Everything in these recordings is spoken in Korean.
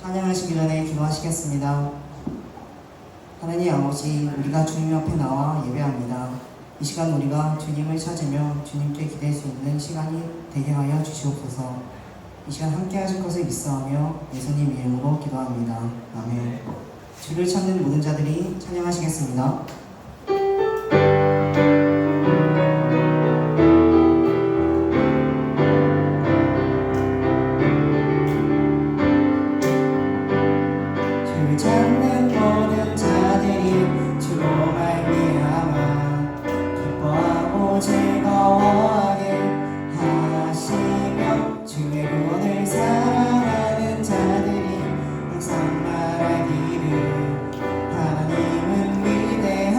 찬양하시기 전에 기도하시겠습니다. 하나님 아버지, 우리가 주님 앞에 나와 예배합니다. 이 시간 우리가 주님을 찾으며 주님께 기댈 수 있는 시간이 되게 하여 주시옵소서. 이 시간 함께 하실 것을 믿사오며 예수님 이름으로 기도합니다. 아멘. 주를 찾는 모든 자들이 찬양하시겠습니다. 주를 찾는 모든 자들이 주로 말미암아 기뻐하고 즐거워하게 하시며 주의 구원을 사랑하는 자들이 항상 말하기를 하나님은 위대하시다.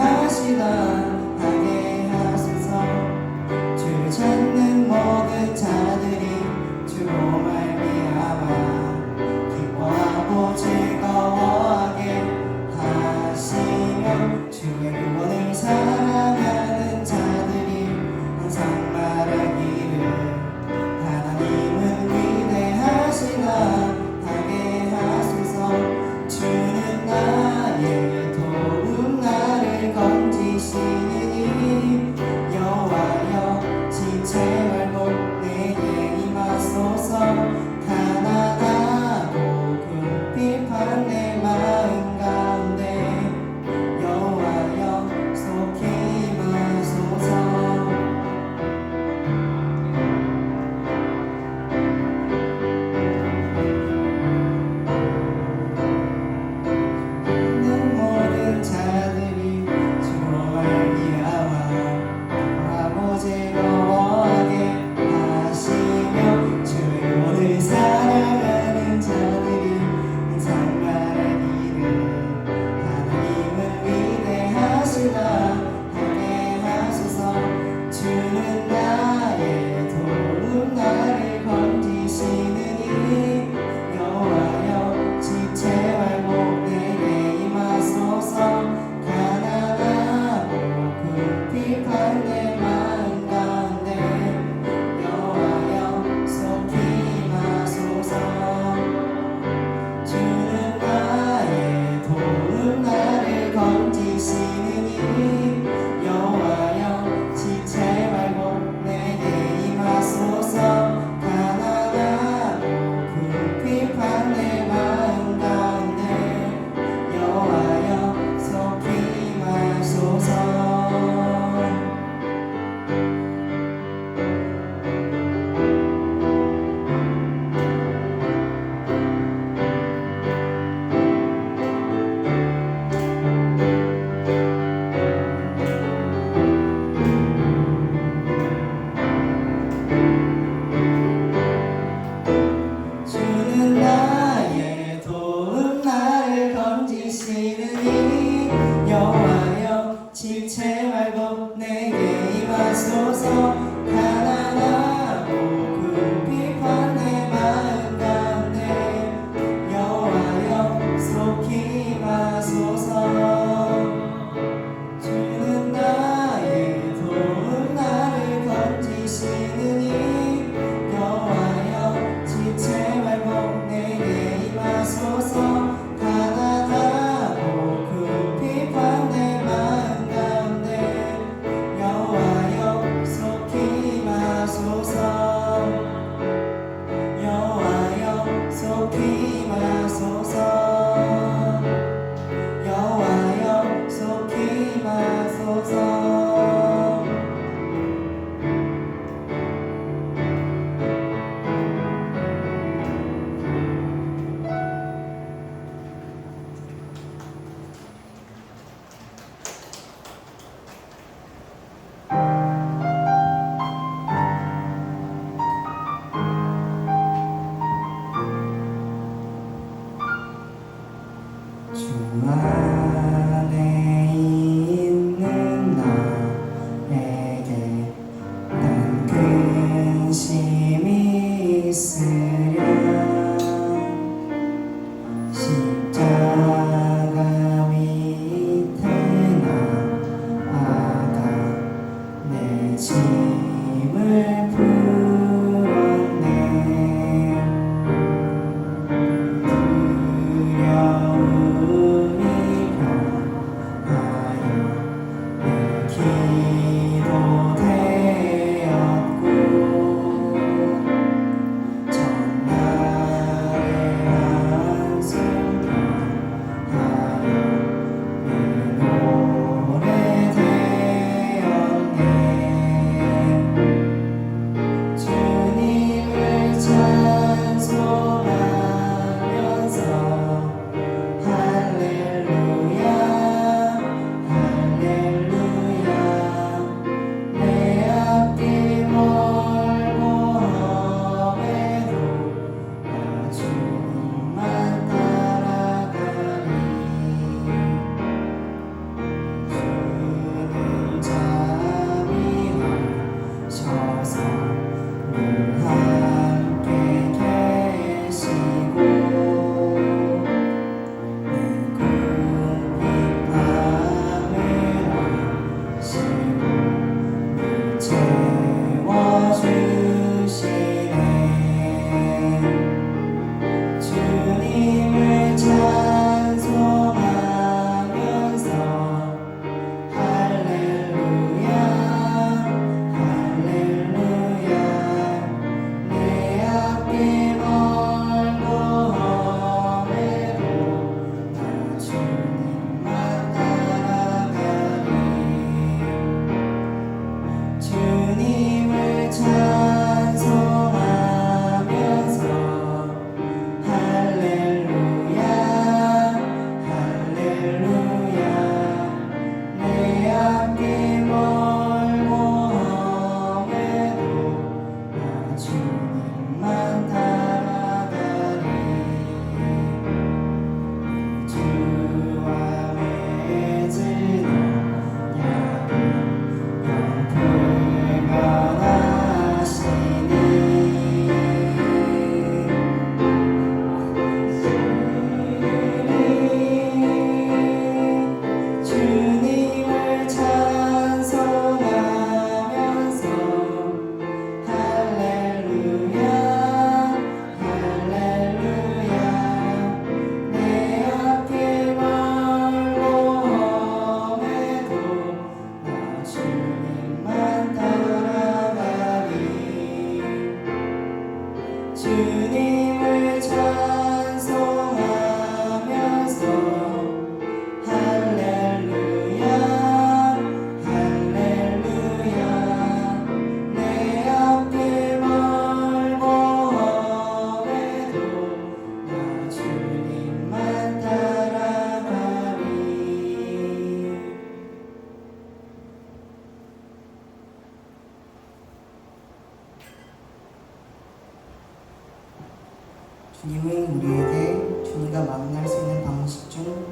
주님은 우리에게 주님과 만날 수 있는 방식 중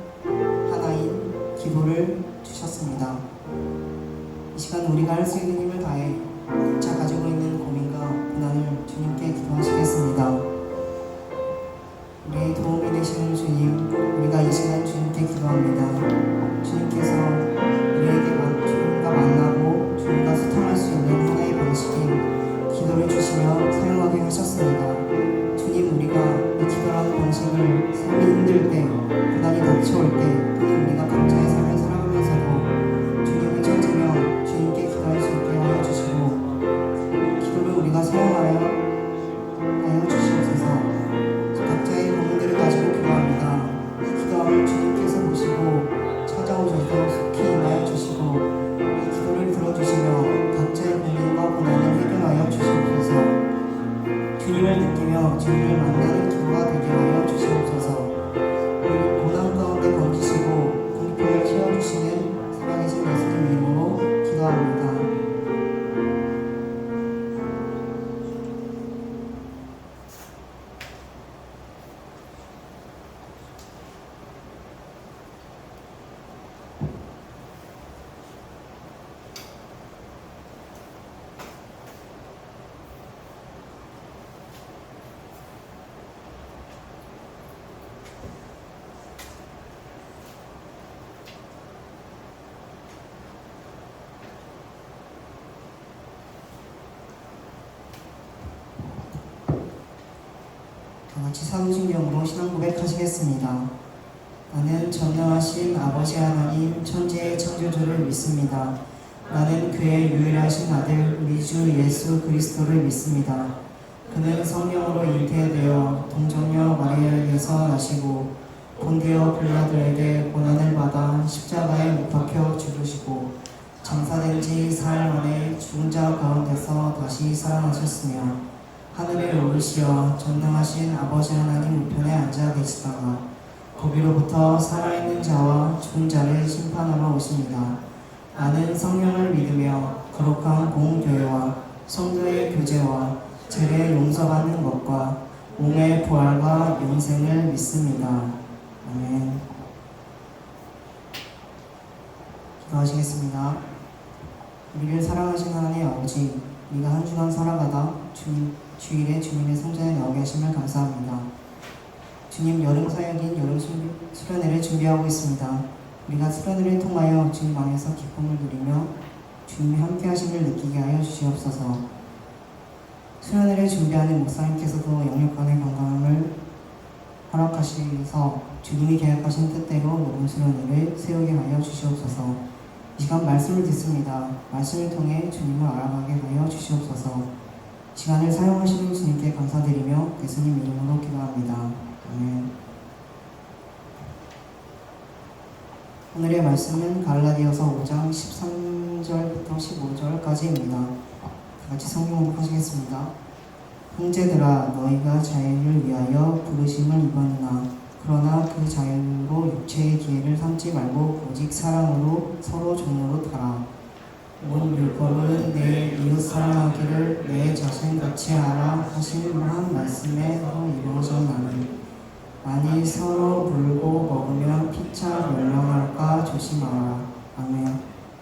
하나인 기도를 주셨습니다. 이 시간 우리가 할 수 있는 힘을 다해 각자 가지고 있는 고민과 고난을 주님께 기도하시겠습니다. 우리의 도움이 되시는 주님, 우리가 이 시간 주님께 기도합니다. 주님께서 우리에게 주님과 만나고 주님과 소통할 수 있는 하나의 방식인 기도를 주시며 사용하게 하셨습니다. 주님, 우리가 이 기도라는 방식을 삶이 힘들 때, 고난이 닥쳐올 때, 또는 우리가 각자의 삶을 살아가면서도 주님을 찾으며 주님께 기도할 수 있게 하여 주시고, 기도를 우리가 사용하여 주시옵소서. 각자의 고민들을 가지고 기도합니다. 이 기도함을 주님께서 보시고 찾아오셔서 속히 임하여 주시고, 이 기도를 들어주시며 각자의 고민과 고난을 해결하여 주시옵소서. 주님을 느끼며 주님을 만나는 기도가 되게 하여 주시옵소서. 우리 고난 가운데 건지시고 공평을 채워주시는 살아계신 예수님 이름으로 기도합니다. 같이 사도신경으로 신앙 고백하시겠습니다. 나는 전능하신 아버지 하나님 천지의 창조주를 믿습니다. 나는 그의 유일하신 아들 우리 주 예수 그리스도를 믿습니다. 그는 성령으로 잉태되어 동정녀 마리아에게서 나시고 본디오 빌라도에게 고난을 받아 십자가에 못 박혀 죽으시고 장사된 지 사흘 만에 죽은 자 가운데서 다시 살아나셨으며 하늘에 오르시어 전능하신 아버지 하나님 우편에 앉아 계시다가 거기로부터 살아있는 자와 죽은 자를 심판하러 오십니다. 나는 성령을 믿으며 거룩한 공교회와 성도의 교제와 죄의 용서받는 것과 몸의 부활과 영생을 믿습니다. 아멘. 기도하시겠습니다. 우리를 사랑하신 하나님 아버지, 우리가 한 주간 살아가다 주일에 주님의 성전에 나오게 하심을 감사합니다. 주님, 여름 사역인 여름 수련회를 준비하고 있습니다. 우리가 수련회를 통하여 주님 안에서 기쁨을 누리며 주님이 함께 하심을 느끼게 하여 주시옵소서. 수련회를 준비하는 목사님께서도 영육간의 건강을 허락하시면서 주님이 계획하신 뜻대로 여름 수련회를 세우게 하여 주시옵소서. 이 시간 말씀을 듣습니다. 말씀을 통해 주님을 알아가게 하여 주시옵소서. 시간을 사용하시는 주님께 감사드리며 예수님 이름으로 기도합니다. 아멘. 오늘의 말씀은 갈라디아서 5장 13절부터 15절까지입니다. 같이 성경 공부하시겠습니다. 형제들아, 너희가 자유를 위하여 부르심을 입었으나 그러나 그 자유로 육체의 기회를 삼지 말고 오직 사랑으로 서로 종로로 타라. 온 율법은 내 이웃 사랑하기를 내 자신같이 하라 하신 한 말씀에서 이루어졌나니 만일 서로 물고 먹으면 피차 멸망할까 조심하라. 아멘.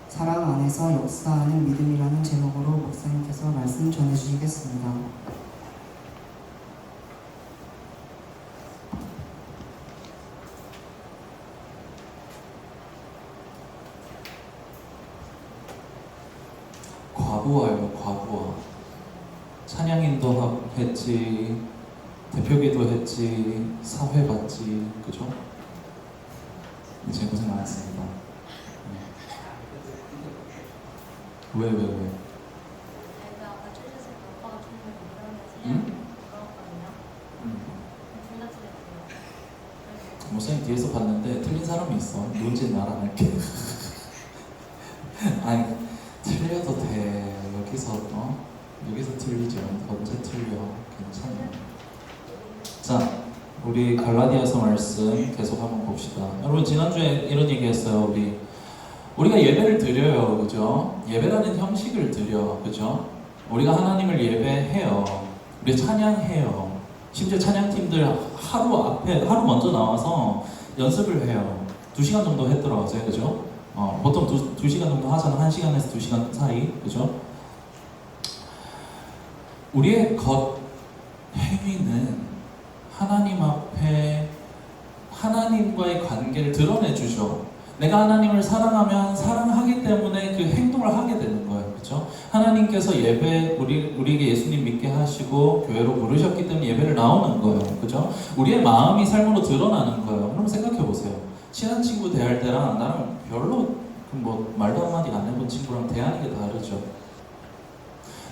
사랑 안에서 역사하는 믿음이라는 제목으로 목사님께서 말씀 전해주시겠습니다. 과부하예요, 과부하. 찬양인도 했지, 대표기도 했지, 사회 봤지, 그죠? 이제 고생 많았습니다. 왜? 아까 출셨을 때 오빠가 주는 거 응? 둘다 틀렸어요. 목사님 뒤에서 봤는데 틀린 사람이 있어. 누군지는 말 안 할게. 아니, 틀려도 돼. 여기서 틀리죠. 언제 틀려? 괜찮아. 자, 우리 갈라디아서 말씀 계속 한번 봅시다. 여러분, 지난주에 이런 얘기했어요. 우리가 예배를 드려요, 그죠? 예배라는 형식을 드려, 그죠? 우리가 하나님을 예배해요. 우리 찬양해요. 심지어 찬양팀들 하루 먼저 나와서 연습을 해요. 2시간 정도 했더라고요, 그죠? 보통 2시간 정도 하잖아. 1시간에서 2시간 사이, 그죠? 우리의 행위는 하나님 앞에 하나님과의 관계를 드러내주죠. 내가 하나님을 사랑하면 사랑하기 때문에 그 행동을 하게 되는 거예요. 그렇죠? 하나님께서 우리에게 예수님 믿게 하시고 교회로 부르셨기 때문에 예배를 나오는 거예요. 그렇죠? 우리의 마음이 삶으로 드러나는 거예요. 그럼 생각해 보세요. 친한 친구 대할 때랑 나랑 별로 말도 한마디 안 해본 친구랑 대하는 게 다르죠.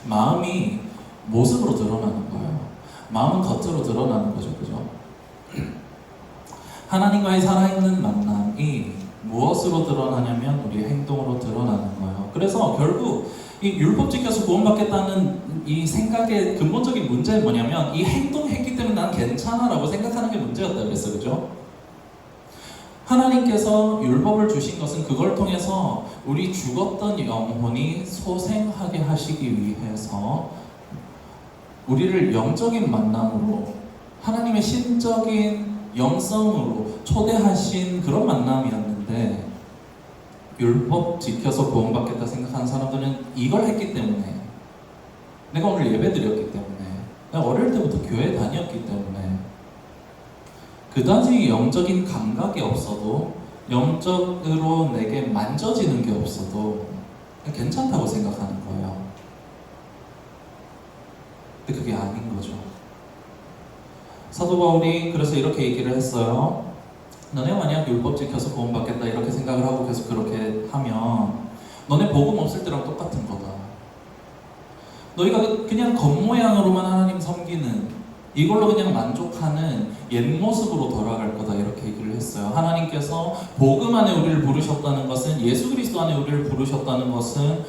마음이 모습으로 드러나는 거예요. 마음은 겉으로 드러나는 거죠. 그죠? 하나님과의 살아있는 만남이 무엇으로 드러나냐면 우리의 행동으로 드러나는 거예요. 그래서 결국 이 율법 지켜서 구원받겠다는 이 생각의 근본적인 문제는 뭐냐면 이 행동했기 때문에 난 괜찮아라고 생각하는 게 문제였다 그랬어요. 그죠? 하나님께서 율법을 주신 것은 그걸 통해서 우리 죽었던 영혼이 소생하게 하시기 위해서 우리를 영적인 만남으로 하나님의 신적인 영성으로 초대하신 그런 만남이었는데 율법 지켜서 구원받겠다 생각하는 사람들은 이걸 했기 때문에 내가 오늘 예배 드렸기 때문에 내가 어릴 때부터 교회 다녔기 때문에 그다지 영적인 감각이 없어도 영적으로 내게 만져지는 게 없어도 괜찮다고 생각하는 거예요. 근데 그게 아닌 거죠. 사도 바울이 그래서 이렇게 얘기를 했어요. 너네 만약 율법 지켜서 구원받겠다 이렇게 생각을 하고 계속 그렇게 하면 너네 복음 없을 때랑 똑같은 거다. 너희가 그냥 겉모양으로만 하나님 섬기는 이걸로 그냥 만족하는 옛모습으로 돌아갈 거다 이렇게 얘기를 했어요. 하나님께서 복음 안에 우리를 부르셨다는 것은 예수 그리스도 안에 우리를 부르셨다는 것은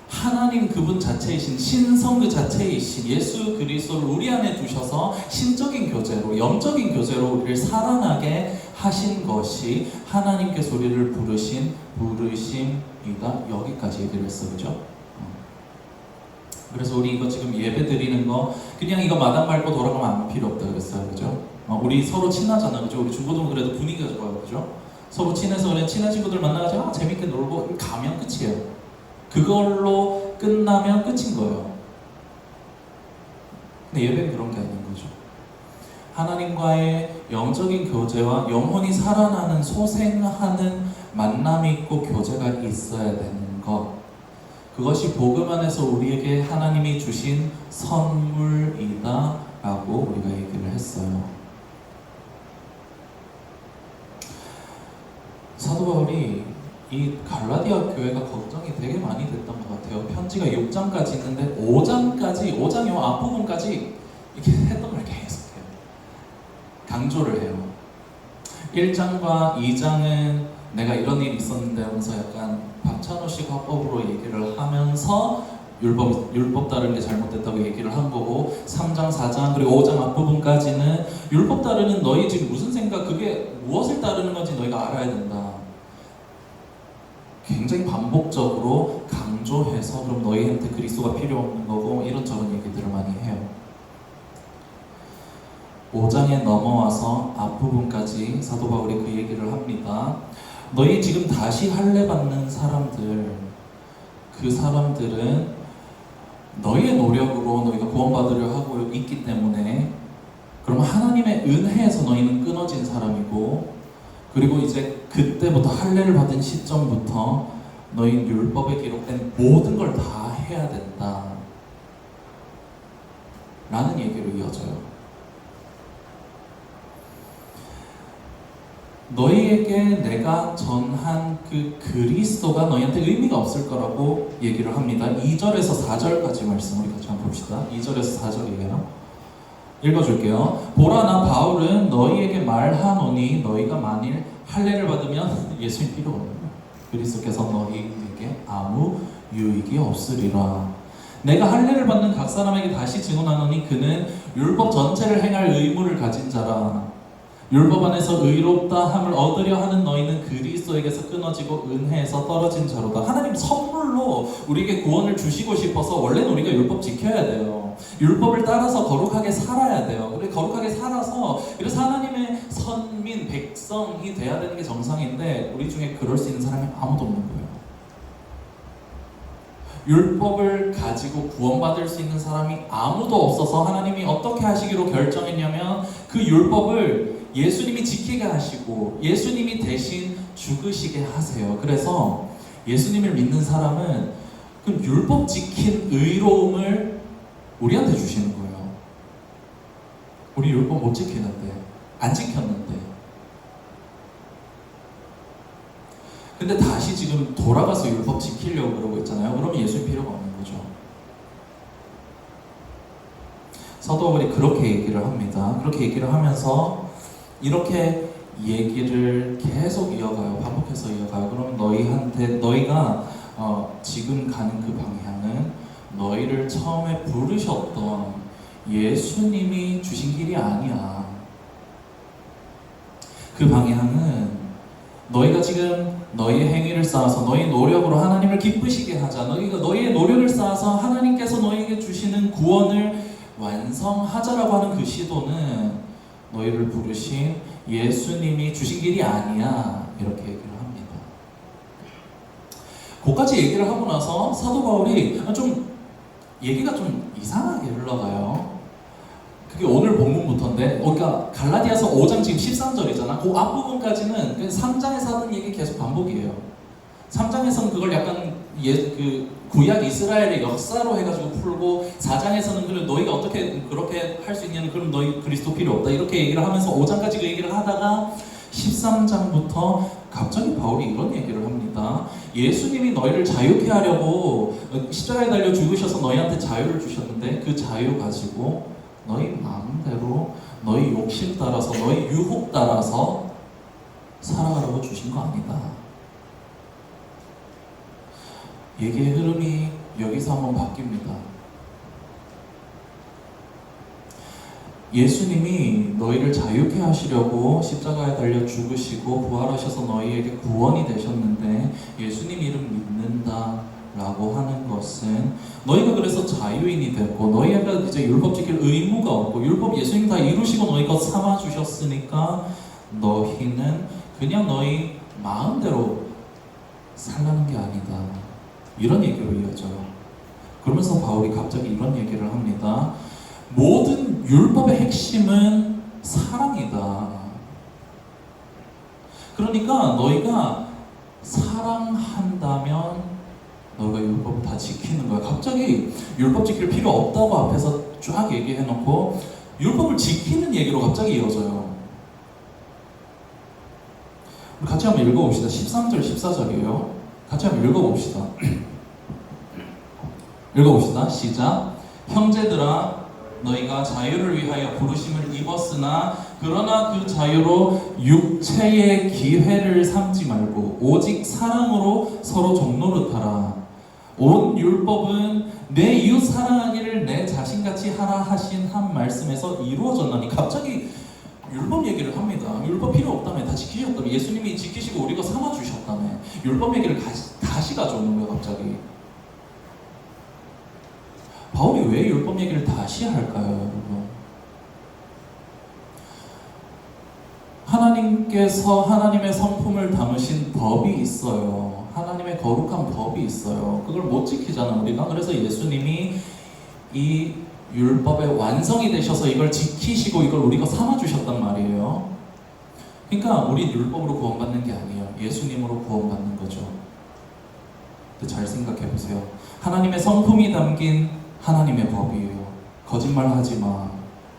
하나님 그분 자체이신 신성 그 자체이신 예수 그리스도를 우리 안에 두셔서 신적인 교제로 영적인 교제로 우리를 살아나게 하신 것이 하나님께서 우리를 부르신 부르심이다. 여기까지 얘기를 했어. 그죠? 그래서 우리 이거 지금 예배 드리는 거 그냥 이거 마당 밟고 돌아가면 아무 필요 없다 그랬어요. 그죠? 우리 서로 친하잖아. 그죠? 우리 중고등 그래도 분위기가 좋아요. 그죠? 서로 친해서 그냥 친한 친구들 만나가지고 재밌게 놀고 가면 끝이에요. 그걸로 끝나면 끝인 거예요. 근데 예배는 그런 게 아닌 거죠. 하나님과의 영적인 교제와 영혼이 살아나는 소생하는 만남이 있고 교제가 있어야 되는 것. 그것이 복음 안에서 우리에게 하나님이 주신 선물이다 라고 우리가 얘기를 했어요. 사도 바울이 이 갈라디아 교회가 걱정이 되게 많이 됐던 것 같아요. 편지가 6장까지 있는데 5장까지 요 앞부분까지 이렇게 했던 걸 계속해요. 강조를 해요. 1장과 2장은 내가 이런 일이 있었는데 하면서 약간 박찬호식 화법으로 얘기를 하면서 율법 따르는 게 잘못됐다고 얘기를 한 거고 3장, 4장 그리고 5장 앞부분까지는 율법 따르는 너희 지금 무슨 생각 그게 무엇을 따르는 건지 너희가 알아야 된다. 굉장히 반복적으로 강조해서 그럼 너희한테 그리스도가 필요 없는 거고 이런저런 얘기들을 많이 해요. 5장에 넘어와서 앞부분까지 사도 바울이 그 얘기를 합니다. 너희 지금 다시 할례 받는 사람들 그 사람들은 너희의 노력으로 너희가 구원받으려 하고 있기 때문에 그럼 하나님의 은혜에서 너희는 끊어진 사람이고 그리고 이제 그때부터 할례를 받은 시점부터 너희 율법에 기록된 모든 걸 다 해야 된다 라는 얘기로 이어져요. 너희에게 내가 전한 그 그리스도가 너희한테 의미가 없을 거라고 얘기를 합니다. 2절에서 4절까지 말씀 우리 같이 한번 봅시다. 2절에서 4절이에요. 읽어줄게요. 보라 나 바울은 너희에게 말하노니 너희가 만일 할례를 받으면 예수님 필요 없는 거예요. 그리스도께서 너희에게 아무 유익이 없으리라. 내가 할례를 받는 각 사람에게 다시 증언하노니 그는 율법 전체를 행할 의무를 가진 자라. 율법 안에서 의롭다 함을 얻으려 하는 너희는 그리스도에게서 끊어지고 은혜에서 떨어진 자로다. 하나님 선물로 우리에게 구원을 주시고 싶어서 원래는 우리가 율법 지켜야 돼요. 율법을 따라서 거룩하게 살아야 돼요. 우리 거룩하게 살아서 그래서 하나님의 선민 백성이 돼야 되는 게 정상인데 우리 중에 그럴 수 있는 사람이 아무도 없는 거예요. 율법을 가지고 구원받을 수 있는 사람이 아무도 없어서 하나님이 어떻게 하시기로 결정했냐면 그 율법을 예수님이 지키게 하시고 예수님이 대신 죽으시게 하세요. 그래서 예수님을 믿는 사람은 그 율법 지킨 의로움을 우리한테 주시는 거예요. 우리 율법 못 지키는데, 안 지켰는데. 근데 다시 지금 돌아가서 율법 지키려고 그러고 있잖아요. 그러면 예수님 필요가 없는 거죠. 사도 바울이 그렇게 얘기를 합니다. 그렇게 얘기를 하면서 이렇게 얘기를 계속 이어가요. 반복해서 이어가요. 그러면 너희가 지금 가는 그 방향은 너희를 처음에 부르셨던 예수님이 주신 길이 아니야. 그 방향은 너희가 지금 너희의 행위를 쌓아서 너희 노력으로 하나님을 기쁘시게 하자. 너희가 너희의 노력을 쌓아서 하나님께서 너희에게 주시는 구원을 완성하자라고 하는 그 시도는 너희를 부르신 예수님이 주신 길이 아니야. 이렇게 얘기를 합니다. 그까지 얘기를 하고 나서 사도 바울이 좀 얘기가 좀 이상하게 흘러가요. 그게 오늘 본문부터인데, 그러니까 갈라디아서 5장 지금 13절이잖아. 그 앞부분까지는 그 3장에서 하던 얘기 계속 반복이에요. 3장에서는 그걸 약간 구약 이스라엘의 역사로 해가지고 풀고, 4장에서는 그럼 너희가 어떻게 그렇게 할 수 있냐면 그럼 너희 그리스도 필요 없다 이렇게 얘기를 하면서 5장까지 그 얘기를 하다가 13장부터 갑자기 바울이 이런 얘기를 합니다. 예수님이 너희를 자유케 하려고 십자가에 달려 죽으셔서 너희한테 자유를 주셨는데 그 자유 가지고 너희 마음대로 너희 욕심 따라서 너희 유혹 따라서 살아가라고 주신 거 아니다. 얘기의 흐름이 여기서 한번 바뀝니다. 예수님이 너희를 자유케 하시려고 십자가에 달려 죽으시고 부활하셔서 너희에게 구원이 되셨는데 예수님 이름 믿는다라고 하는 것은 너희가 그래서 자유인이 됐고 너희가 이제 율법 지킬 의무가 없고 율법 예수님 다 이루시고 너희가 삼아 주셨으니까 너희는 그냥 너희 마음대로 살라는 게 아니다. 이런 얘기로 이어져요. 그러면서 바울이 갑자기 이런 얘기를 합니다. 모든 율법의 핵심은 사랑이다. 그러니까 너희가 사랑한다면 너희가 율법을 다 지키는 거야. 갑자기 율법 지킬 필요 없다고 앞에서 쫙 얘기해놓고 율법을 지키는 얘기로 갑자기 이어져요. 우리 같이 한번 읽어봅시다. 13절, 14절이에요. 같이 한번 읽어봅시다. 읽어봅시다. 시작. 형제들아 너희가 자유를 위하여 부르심을 입었으나 그러나 그 자유로 육체의 기회를 삼지 말고 오직 사랑으로 서로 종노릇하라. 온 율법은 내 이웃 사랑하기를 내 자신같이 하라 하신 한 말씀에서 이루어졌나니. 갑자기 율법 얘기를 합니다. 율법 필요 없다며. 다 지키셨다며. 예수님이 지키시고 우리가 삼아주셨다며. 율법 얘기를 다시 가져오는 거예요. 갑자기. 바울이 왜 율법 얘기를 다시 할까요, 여러분? 하나님께서 하나님의 성품을 담으신 법이 있어요. 하나님의 거룩한 법이 있어요. 그걸 못 지키잖아, 우리가. 그래서 예수님이 이 율법의 완성이 되셔서 이걸 지키시고 이걸 우리가 삼아주셨단 말이에요. 그러니까 우리 율법으로 구원받는 게 아니에요. 예수님으로 구원받는 거죠. 근데 잘 생각해 보세요. 하나님의 성품이 담긴 하나님의 법이에요. 거짓말 하지 마.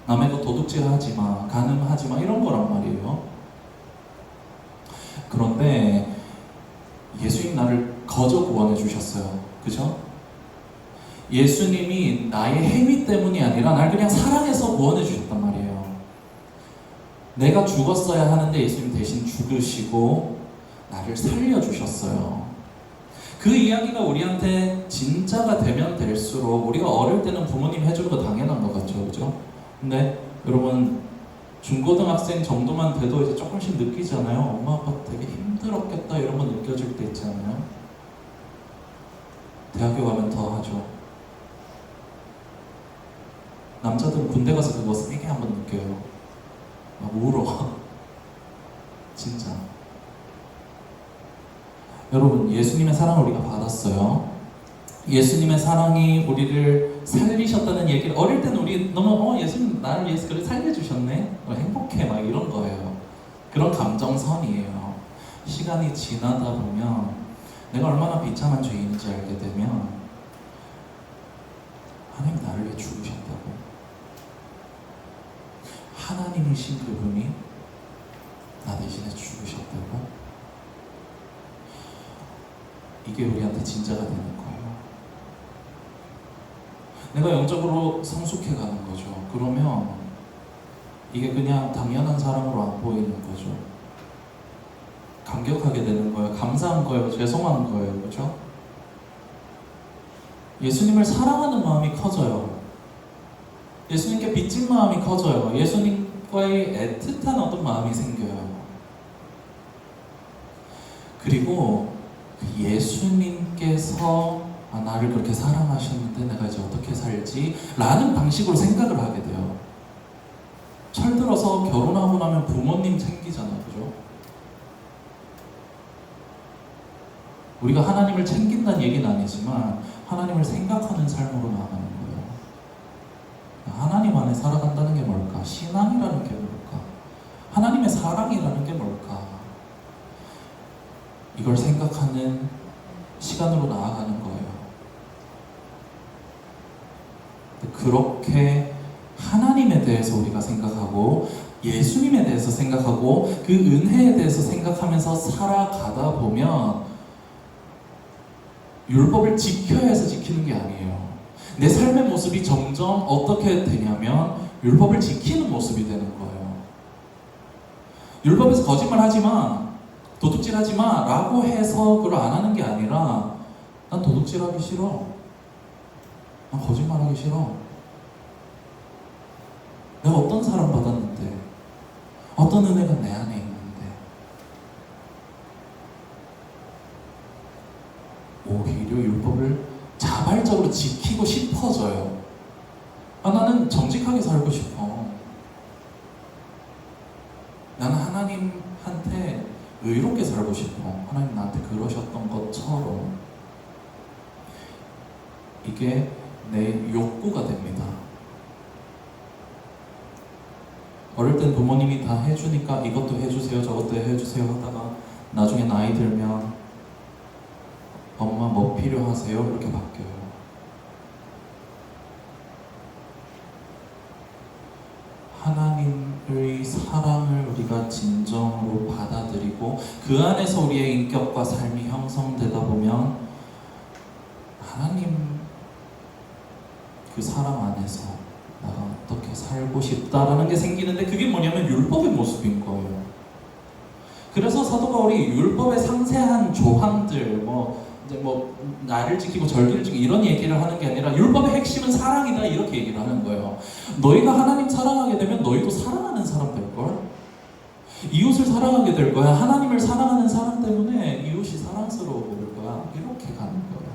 남의 것 도둑질 하지 마. 간음하지 마. 이런 거란 말이에요. 그런데 예수님 나를 거저 구원해 주셨어요. 그죠? 예수님이 나의 행위 때문이 아니라 날 그냥 사랑해서 구원해 주셨단 말이에요. 내가 죽었어야 하는데 예수님 대신 죽으시고 나를 살려주셨어요. 그 이야기가 우리한테 진짜가 되면 될수록 우리가 어릴 때는 부모님 해준 거 당연한 것 같죠, 그죠? 근데 여러분 중고등학생 정도만 돼도 이제 조금씩 느끼잖아요. 엄마 아빠 되게 힘들었겠다 이런 거 느껴질 때 있잖아요. 대학교 가면 더 하죠. 남자들은 군대 가서 그거 세게 한번 느껴요. 막 울어. 진짜. 여러분, 예수님의 사랑을 우리가 받았어요. 예수님의 사랑이 우리를 살리셨다는 얘기를 어릴 때는 우리 너무 예수님 나를 위해서 그래 살려주셨네, 행복해, 막 이런 거예요. 그런 감정선이에요. 시간이 지나다 보면 내가 얼마나 비참한 죄인인지 알게 되면 하나님 나를 위해 죽으셨다고, 하나님이신 그분이 나 대신에 죽으셨다고, 이게 우리한테 진짜가 되는 거예요. 내가 영적으로 성숙해가는 거죠. 그러면 이게 그냥 당연한 사랑으로 안 보이는 거죠. 감격하게 되는 거예요. 감사한 거예요. 죄송한 거예요. 그죠? 예수님을 사랑하는 마음이 커져요. 예수님께 빚진 마음이 커져요. 예수님과의 애틋한 어떤 마음이 생겨요. 그리고 예수님께서 나를 그렇게 사랑하셨는데 내가 이제 어떻게 살지? 라는 방식으로 생각을 하게 돼요. 철들어서 결혼하고 나면 부모님 챙기잖아요. 그죠? 우리가 하나님을 챙긴다는 얘기는 아니지만 하나님을 생각하는 삶으로 나아가는 거예요. 하나님 안에 살아간다는 게 뭘까? 신앙이라는 게 뭘까? 하나님의 사랑이라는 게 뭘까? 이걸 생각하는 시간으로 나아가는 거예요. 그렇게 하나님에 대해서 우리가 생각하고 예수님에 대해서 생각하고 그 은혜에 대해서 생각하면서 살아가다 보면 율법을 지켜야 해서 지키는 게 아니에요. 내 삶의 모습이 점점 어떻게 되냐면 율법을 지키는 모습이 되는 거예요. 율법에서 거짓말하지 마, 도둑질하지 마 라고 해서 그걸 안 하는 게 아니라 난 도둑질하기 싫어, 난 거짓말하기 싫어, 내가 어떤 사랑 받았는데, 어떤 은혜가 내 안에 있는데, 오히려 율법을 자발적으로 지키고 싶어져요. 나는 정직하게 살고 싶어. 나는 하나님한테 의롭게 살고 싶어. 하나님 나한테 그러셨던 것처럼. 이게 내 욕구가 됩니다. 어릴 땐 부모님이 다 해주니까 이것도 해주세요, 저것도 해주세요 하다가 나중에 나이 들면 엄마 뭐 필요하세요? 이렇게 바뀌어요. 하나님의 사랑을 우리가 진정으로 받아들이고 그 안에서 우리의 인격과 삶이 형성되다 보면 하나님 그 사랑 안에서 내가 어떻게 살고 싶다라는 게 생기는데, 그게 뭐냐면 율법의 모습인 거예요. 그래서 사도 바울이 율법의 상세한 조항들, 이제 나를 지키고 절기를 지키고 이런 얘기를 하는 게 아니라 율법의 핵심은 사랑이다 이렇게 얘기를 하는 거예요. 너희가 하나님 사랑하게 되면 너희도 사랑하는 사람 될걸? 이웃을 사랑하게 될 거야. 하나님을 사랑하는 사람 때문에 이웃이 사랑스러워 보일 거야. 이렇게 가는 거예요.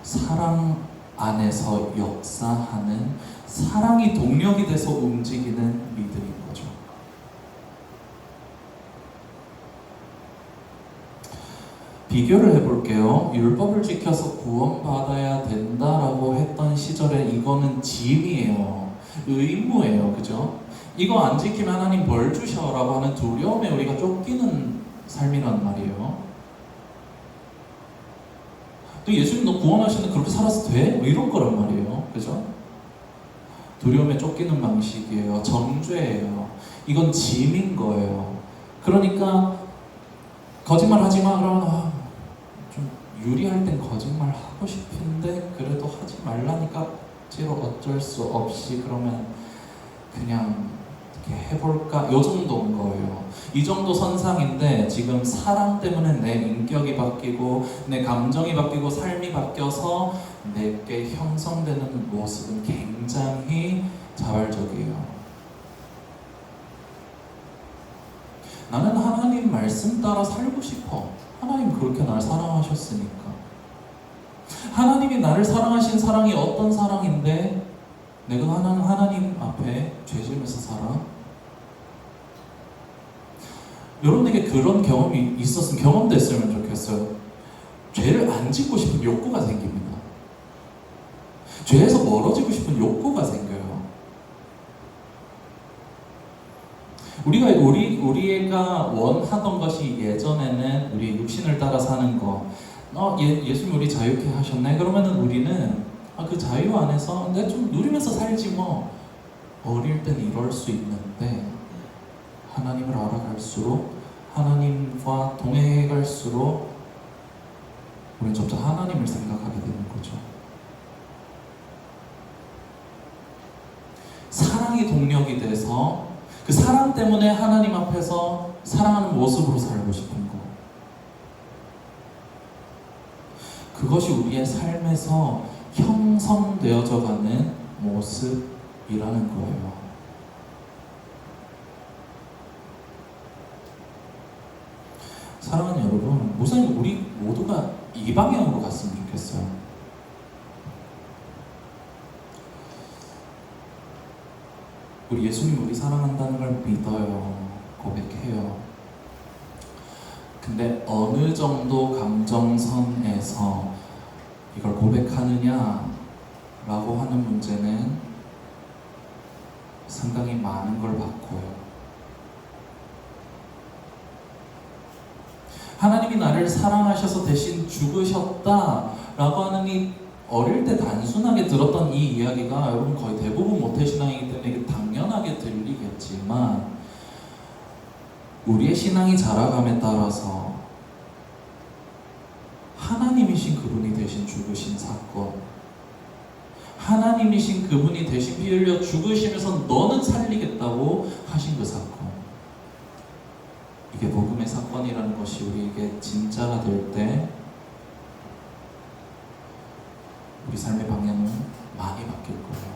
사랑 안에서 역사하는, 사랑이 동력이 돼서 움직이는 믿음인 거죠. 비교를 해볼게요. 율법을 지켜서 구원받아야 된다라고 했던 시절에 이거는 짐이에요. 의무예요. 그죠? 이거 안 지키면 하나님 벌 주셔라고 하는 두려움에 우리가 쫓기는 삶이란 말이에요. 또 예수님 너 구원하시는데 그렇게 살아서 돼? 이런 거란 말이에요. 그죠? 두려움에 쫓기는 방식이에요. 정죄예요. 이건 짐인 거예요. 그러니까 거짓말 하지 마 그러면 좀 유리할 땐 거짓말 하고 싶은데 그래도 하지 말라니까 억지로 어쩔 수 없이 그러면 그냥 어떻게 해볼까? 요 정도인 거예요. 이 정도 선상인데 지금 사랑 때문에 내 인격이 바뀌고 내 감정이 바뀌고 삶이 바뀌어서 내게 형성되는 모습은 굉장히 자발적이에요. 나는 하나님 말씀 따라 살고 싶어. 하나님 그렇게 날 사랑하셨으니까. 하나님이 나를 사랑하신 사랑이 어떤 사랑인데 내가 하나님 앞에 죄 지으면서 살아? 여러분에게 그런 경험이 있었으면, 경험됐으면 좋겠어요. 죄를 안 짓고 싶은 욕구가 생깁니다. 죄에서 멀어지고 싶은 욕구가 생겨요. 우리가 원하던 것이 예전에는 우리 육신을 따라 사는 거, 예수님 우리 자유케 하셨네? 그러면은 우리는 그 자유 안에서 내가 좀 누리면서 살지 뭐. 어릴 땐 이럴 수 있는데 하나님을 알아갈수록, 하나님과 동행해 갈수록 우리는 점점 하나님을 생각하게 되는 거죠. 사랑이 동력이 돼서 그 사랑 때문에 하나님 앞에서 사랑하는 모습으로 살고 싶은 거. 그것이 우리의 삶에서 형성되어져 가는 모습이라는 거예요. 사랑하는 여러분, 우선 우리 모두가 이 방향으로 갔으면 좋겠어요. 우리 예수님 우리 사랑한다는 걸 믿어요. 고백해요. 근데 어느 정도 감정선에서 이걸 고백하느냐라고 하는 문제는 상당히 많은 걸 바꿔요. 하나님이 나를 사랑하셔서 대신 죽으셨다라고 하는 이 어릴 때 단순하게 들었던 이 이야기가 여러분 거의 대부분 모태신앙이기 때문에 이게 당연하게 들리겠지만 우리의 신앙이 자라감에 따라서 하나님이신 그분이 대신 죽으신 사건, 하나님이신 그분이 대신 피 흘려 죽으시면서 너는 살리겠다고 하신 그 사건, 이게 복음의 사건이라는 것이 우리에게 진짜가 될 때 우리 삶의 방향은 많이 바뀔 거예요.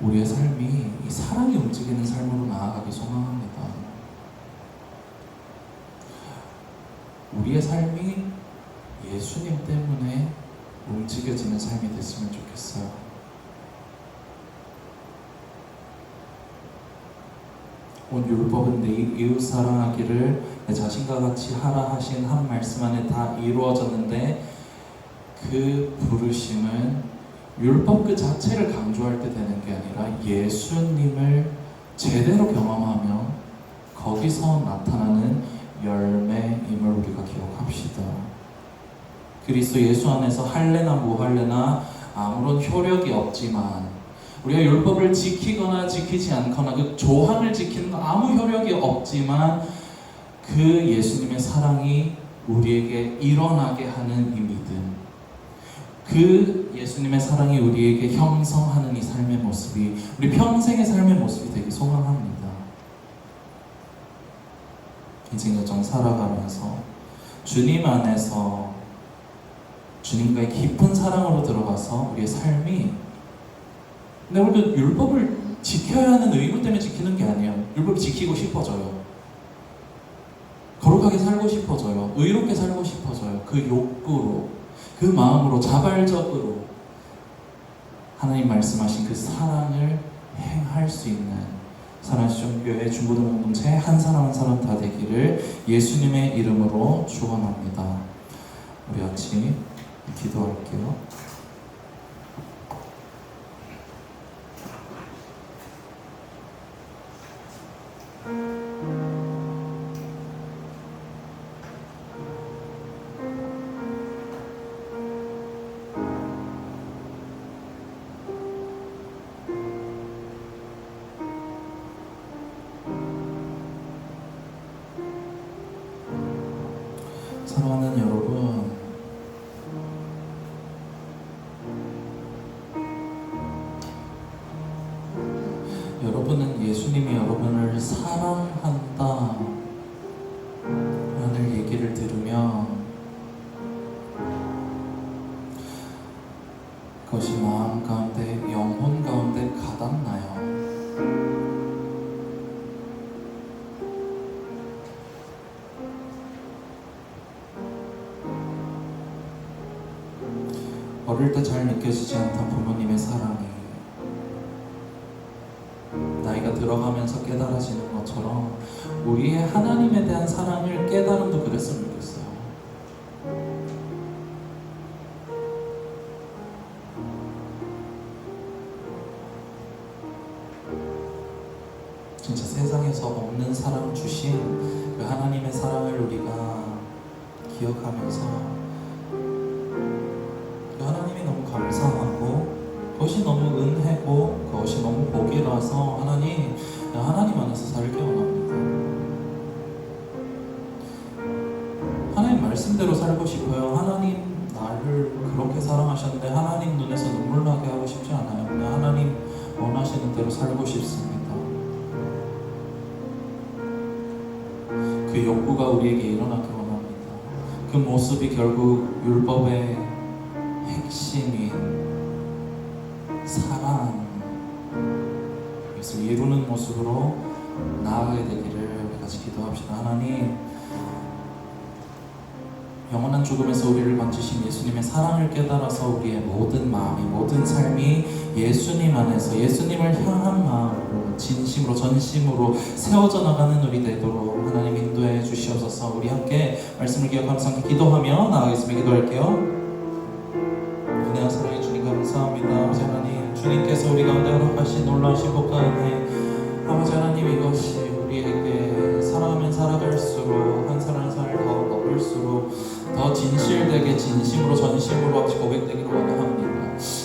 우리의 삶이 이 사랑이 움직이는 삶으로 나아가기 소망합니다. 우리의 삶이 예수님 때문에 움직여지는 삶이 됐으면 좋겠어요. 온 율법은 내 이웃 사랑하기를 내 자신과 같이 하라 하신 한 말씀 안에 다 이루어졌는데 그 부르심은 율법 그 자체를 강조할 때 되는 게 아니라 예수님을 제대로 경험하며 거기서 나타나는 열매임을 우리가 기억합시다. 그리스도 예수 안에서 할래나 무할래나 아무런 효력이 없지만 우리가 율법을 지키거나 지키지 않거나 그 조항을 지키는 거 아무 효력이 없지만 그 예수님의 사랑이 우리에게 일어나게 하는 이 믿음, 그 예수님의 사랑이 우리에게 형성하는 이 삶의 모습이 우리 평생의 삶의 모습이 되기 소망합니다. 인생 여정 살아가면서 주님 안에서 주님과의 깊은 사랑으로 들어가서 우리의 삶이, 근데 우리도 율법을 지켜야 하는 의무 때문에 지키는 게 아니에요. 율법을 지키고 싶어져요. 거룩하게 살고 싶어져요. 의롭게 살고 싶어져요. 그 욕구로, 그 마음으로 자발적으로 하나님 말씀하신 그 사랑을 행할 수 있는 사랑시종교회 중고등 공동체 한 사람 한 사람 다 되기를 예수님의 이름으로 축원합니다. 우리 같이 기도할게요. 사랑하는 여러분, 여러분은 예수님이 여러분을 사랑한다 라는 얘기를 들으면 그것이 마음 가운데, 영혼 가운데 가닿나요? 어릴 때 잘 느껴지지 않던 부모님의 사랑이 나이가 들어가면서 깨달아지는 것처럼 우리의 하나님에 대한 사랑을 깨달음도 그랬으면 좋겠어요. 진짜 세상에서 없는 사랑 주신 그 하나님의 사랑을 우리가 기억하면서 그 하나님이 너무 감사하고 그것이 너무 은혜고 그것이 너무 복이라서 하나님 안에서 살기 원합니다. 하나님 말씀대로 살고 싶어요. 하나님 나를 그렇게 사랑하셨는데 하나님 눈에서 눈물 나게 하고 싶지 않아요. 그냥 하나님 원하시는 대로 살고 싶습니다. 그 욕구가 우리에게 일어나기 원합니다. 그 모습이 결국 율법의 핵심인 사랑, 이것을 이루는 모습으로 나아가게 되기를 우리 같이 기도합시다. 하나님, 영원한 죽음에서 우리를 건지신 예수님의 사랑을 깨달아서 우리의 모든 마음이, 모든 삶이 예수님 안에서 예수님을 향한 마음으로 진심으로 전심으로 세워져 나가는 우리 되도록 하나님 인도해 주시옵소서. 우리 함께 말씀을 기억하면서 함께 기도하며 나아가겠습니다. 기도할게요. 은혜와 사랑의 주님 감사합니다. 아버지 하나님, 주님께서 우리 가운데 허락하신 놀라우신 복과 은혜, 아버지 하나님, 이것이 우리에게 살아가면 살아갈수록 한 살 한 살 더 넘을수록 더 진실되게 진심으로 전심으로 아버지 고백되기를 원합니다.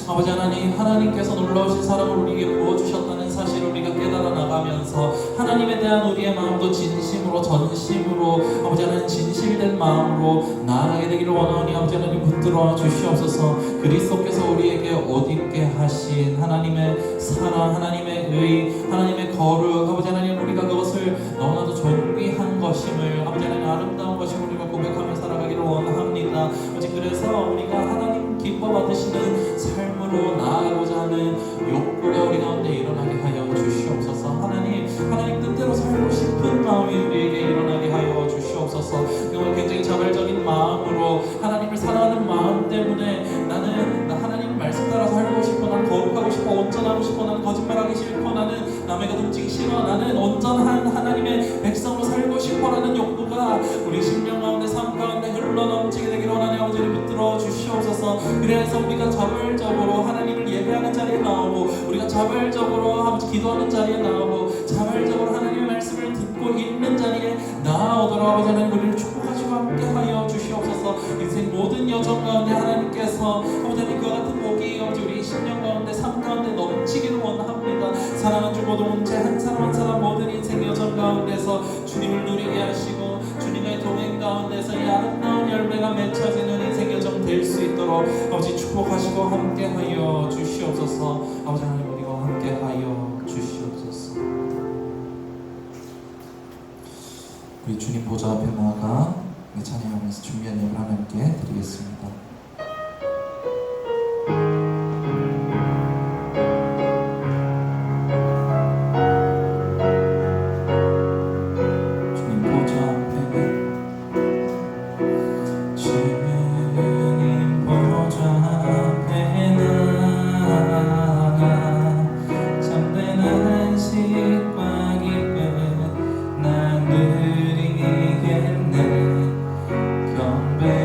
아버지 하나님, 하나님께서 놀라우신 사랑을 우리에게 부어주셨다는 사실을 우리가 깨달아 나가면서 하나님에 대한 우리의 마음도 진심으로 전심으로 아버지 하나님 진실된 마음으로 나아가게 되기를 원하오니 아버지 하나님 붙들어 주시옵소서. 그리스도께서 우리에게 옷 입게 하신 하나님의 사랑, 하나님의 의, 하나님의 거룩, 아버지 하나님 우리가 그것을 너무나도 존귀한 것임을, 아버지 하나님 아름다운 것임을 우리가 고백하며 살아가기를 원합니다. 아버지, 그래서 우리가 하나님 기뻐 받으시는 삶으로 나아가고자 하는 욕구가 우리 가운데 일어나게 하여 주시옵소서. 하나님 뜻대로 살고 싶은 마음이 우리에게 일어나게 하여 주시옵소서. 이건 굉장히 자발적인 마음으로 하나님을 사랑하는 마음 때문에 나는 하나님 말씀 따라 살고 싶어, 나는 거룩하고 싶어, 온전하고 싶어, 나는 거짓말하기 싫고, 나는 남의 것 훔치기 싫어, 나는 온전한 하나님의 백성으로 살고 싶어라는 욕구가 우리 심령 가운데 삶 가운데 흘러넘치게 되기를 원하는 아버지를 붙들어 주시옵소서. 그래서 우리가 자발적으로 하나님을 예배하는 자리에 나오고, 우리가 자발적으로 아버지 기도하는 자리에 나오고, 자발적으로 하나님의 말씀을 듣고 읽는 자리에 나아오도록 아버지 하나님 우리를 축복하시고 함께하여 주시옵소서. 인생 모든 여정 가운데 하나님께서 아버지 하나님 그와 같은 복이 아버지 우리 심령 가운데 삶 가운데 넘치기를 원합니다. 사랑하는 주 공동체 한 사람 한 사람 모든 인생 여정 가운데서 주님을 누리게 하시고 주님의 동행 가운데서 이 아름다운 열매가 맺혀지는 인생 여정 될 수 있도록 아버지 축복하시고 함께하여 주시옵소서. 아버지 하나님 우리와 함께하여 주시옵소서. 우리 주님 보좌 앞에 나아가 찬양하면서 준비한 예물 하나님께 드리겠습니다.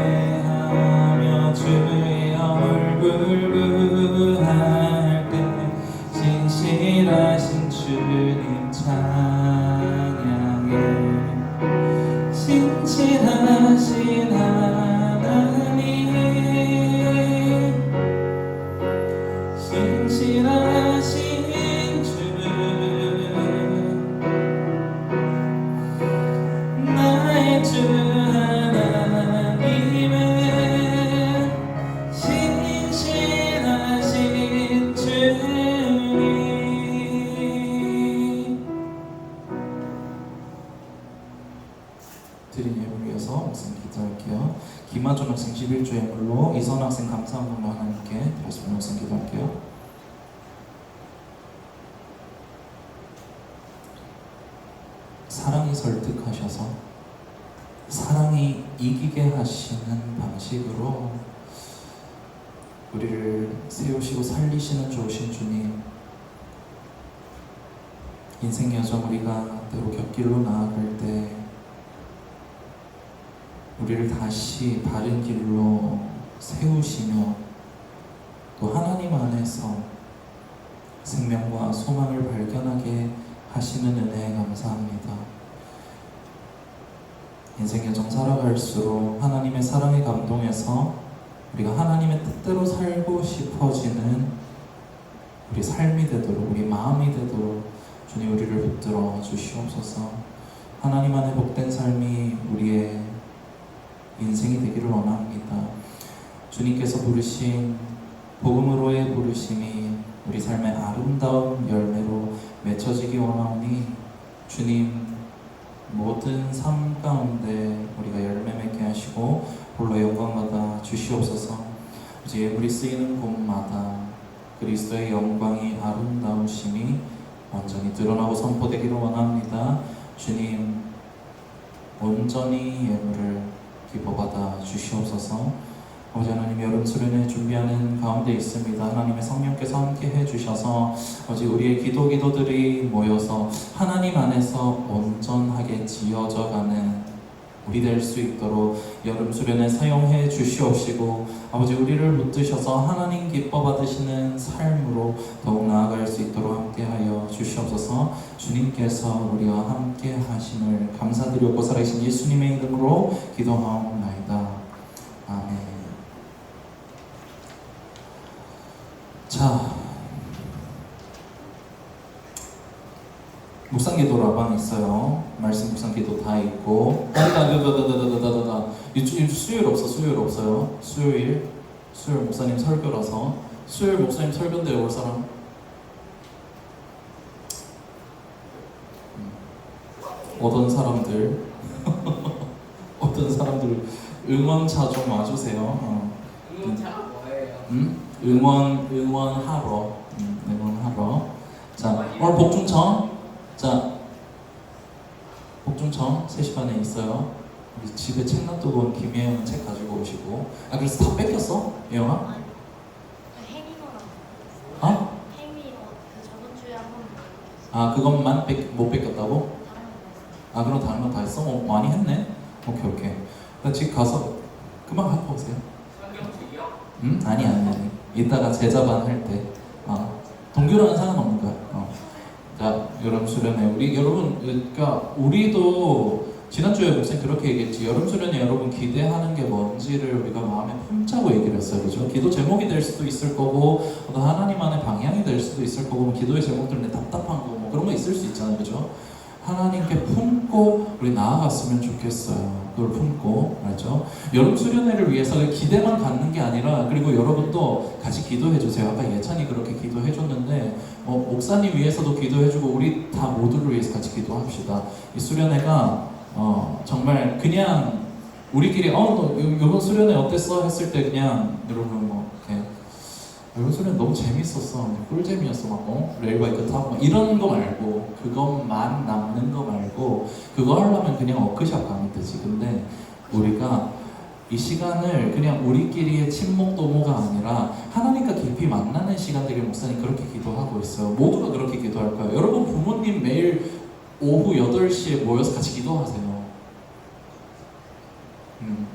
경배하며 드린 예물을 위해서 목사님 기도할게요. 김하준 학생 11조 예물로, 이선 학생 감사한 걸로 하나님께 드렸으면 목사님 기도할게요. 사랑이 설득하셔서 사랑이 이기게 하시는 방식으로 우리를 세우시고 살리시는 좋으신 주님, 인생 여정 우리가 때로 곁길로 나아갈 때 우리를 다시 바른 길로 세우시며 또 하나님 안에서 생명과 소망을 발견하게 하시는 은혜에 감사합니다. 인생 여정 살아갈수록 하나님의 사랑에 감동해서 우리가 하나님의 뜻대로 살고 싶어지는 우리 삶이 되도록, 우리 마음이 되도록 주님 우리를 붙들어 주시옵소서. 하나님 안에 복된 삶이 우리의 인생이 되기를 원합니다. 주님께서 부르신 복음으로의 부르심이 우리 삶의 아름다운 열매로 맺혀지기 원하오니 주님 모든 삶 가운데 우리가 열매 맺게 하시고 홀로 영광 받아 주시옵소서. 이제 예물이 쓰이는 곳마다 그리스도의 영광이 아름다우심이 완전히 드러나고 선포되기를 원합니다. 주님 온전히 예물을 기뻐받아 주시옵소서. 아버지 하나님, 여름 수련회 준비하는 가운데 있습니다. 하나님의 성령께서 함께 해주셔서 아버지 우리의 기도들이 모여서 하나님 안에서 온전하게 지어져가는 우리 될 수 있도록 여름 수련회 사용해 주시옵시고 아버지 우리를 붙드셔서 하나님 기뻐 받으시는 삶으로 더욱 나아갈 수 있도록 함께하여 주시옵소서. 주님께서 우리와 함께 하심을 감사드리고 살아계신 예수님의 이름으로 기도하옵나이다. 아멘. 자, 묵상기도 라방 있어요. 말씀 묵상기도 다 있고. 수요일 없어. 수요일 없어요. 수요일 목사님 설교라서. 수요일 목사님 설교인데 올 사람? 어떤 사람들 응원차 좀 와주세요. 응원차가 뭐예요? 응원하러. 자, 오늘 복중청. 자, 복중청 3시 반에 있어요. 우리 집에 책 놔두고 온 김예영 책 가지고 오시고. 아, 그래서 다 뺏겼어? 예영아? 아니, 그 행위노라고. 어? 행위노 그 저번 주에 한번 아, 그것만 못 뺏겼다고? 다른 거 아, 그럼 다른 건 다 했어? 많이 했네? 오케이. 나 집 가서 그만 갖고 오세요. 성경책이요? 아니. 이따가 제자반 할 때. 동교랑은 상관없는 거야. 자, 여름 수련회 여러분, 그러니까 우리도 지난주에 목사님 그렇게 얘기했지. 여름 수련회 여러분 기대하는 게 뭔지를 우리가 마음에 품자고 얘기를 했어요. 그죠? 기도 제목이 될 수도 있을 거고 또 하나님 안에 방향이 될 수도 있을 거고 기도의 제목들은 답답한 거 그런 거 있을 수 있잖아요. 그죠? 하나님께 품고 우리 나아갔으면 좋겠어요. 그걸 품고, 알죠? 여름 수련회를 위해서 기대만 갖는 게 아니라, 그리고 여러분도 같이 기도해 주세요. 아까 예찬이 그렇게 기도해 줬는데 목사님 위해서도 기도해주고 우리 다 모두를 위해서 같이 기도합시다. 이 수련회가 정말 그냥 우리끼리 너 이번 수련회 어땠어? 했을 때 그냥 여러분 이렇게 이번 수련회 너무 재밌었어, 꿀잼이었어, 레일바이크 타고 이런 거 말고, 그것만 남는 거 말고, 그거 하려면 그냥 워크숍 가면 되지. 근데 우리가 이 시간을 그냥 우리끼리의 친목 도모가 아니라 하나님과 깊이 만나는 시간들을 목사님 그렇게 기도하고 있어요. 모두가 그렇게 기도할 거예요. 여러분 부모님 매일 오후 8시에 모여서 같이 기도하세요.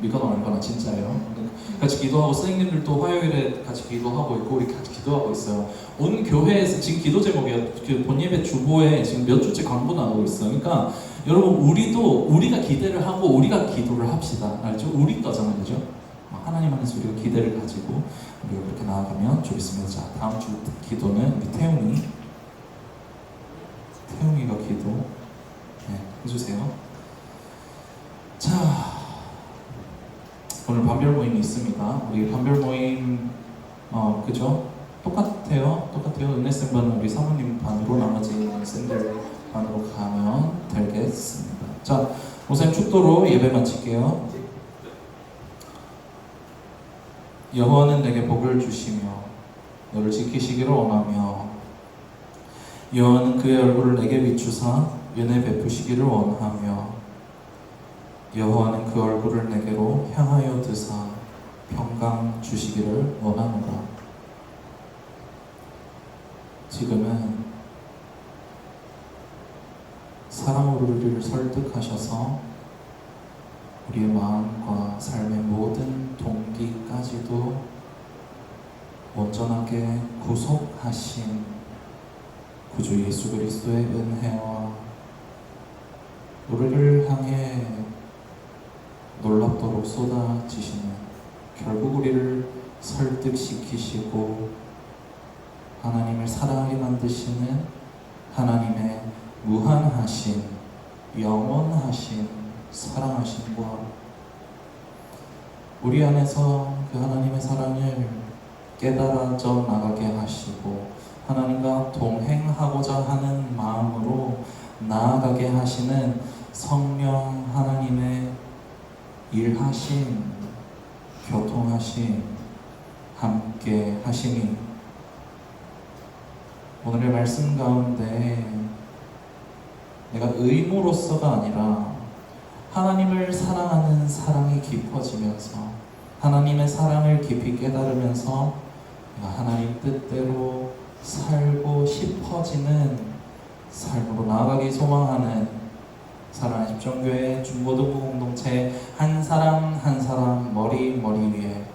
믿거나 말거나 진짜예요. 같이 기도하고 선생님들도 화요일에 같이 기도하고 있고 우리 같이 기도하고 있어요. 온 교회에서 지금 기도 제목이에요. 그 본예배 주보에 지금 몇 주째 광고 나오고 있어요. 그러니까 여러분 우리가 기대를 하고 우리가 기도를 합시다. 알죠? 우리 거잖아요. 그죠? 하나님 안에서 우리가 기대를 가지고 우리가 그렇게 나아가면 좋겠습니다. 자, 다음 주 기도는 우리 태용이가 기도 해주세요. 자, 오늘 반별 모임이 있습니다. 우리 반별 모임 그죠? 똑같아요. 은혜쌤 반은 우리 사모님 반으로 나머지 쌤들 반으로 가면 되겠습니다. 자, 우선 축도로 예배 마칠게요. 여호와는 내게 복을 주시며 너를 지키시기를 원하며 여호와는 그의 얼굴을 내게 비추사 은혜 베푸시기를 원하며 여호와는 그 얼굴을 내게로 향하여 드사 평강 주시기를 원하노라. 지금은 사랑으로 우리를 설득하셔서 우리의 마음과 삶의 모든 동기까지도 온전하게 구속하신 구주 예수 그리스도의 은혜와 우리를 향해 놀랍도록 쏟아지시는, 결국 우리를 설득시키시고 하나님을 사랑하게 만드시는 하나님의 무한하신, 영원하신 사랑하심과 우리 안에서 그 하나님의 사랑을 깨달아져 나가게 하시고 하나님과 동행하고자 하는 마음으로 나아가게 하시는 성령 하나님의 일하심, 교통하심, 함께 하심이 오늘의 말씀 가운데 내가 의무로서가 아니라 하나님을 사랑하는 사랑이 깊어지면서 하나님의 사랑을 깊이 깨달으면서 내가 하나님 뜻대로 살고 싶어지는 삶으로 나아가기 소망하는 사랑하는 집정교회 중고등부 공동체 한 사람 한 사람 머리 위에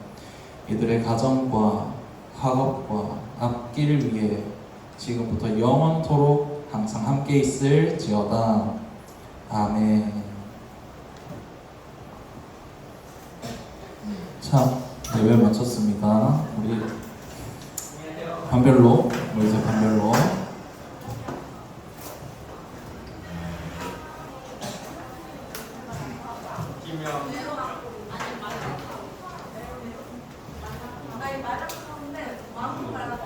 이들의 가정과 학업과 앞길 위에 지금부터 영원토록 항상 함께 있을지어다. 아멘. 자, 예배 마쳤습니다. 우리 반별로, 이제 반별로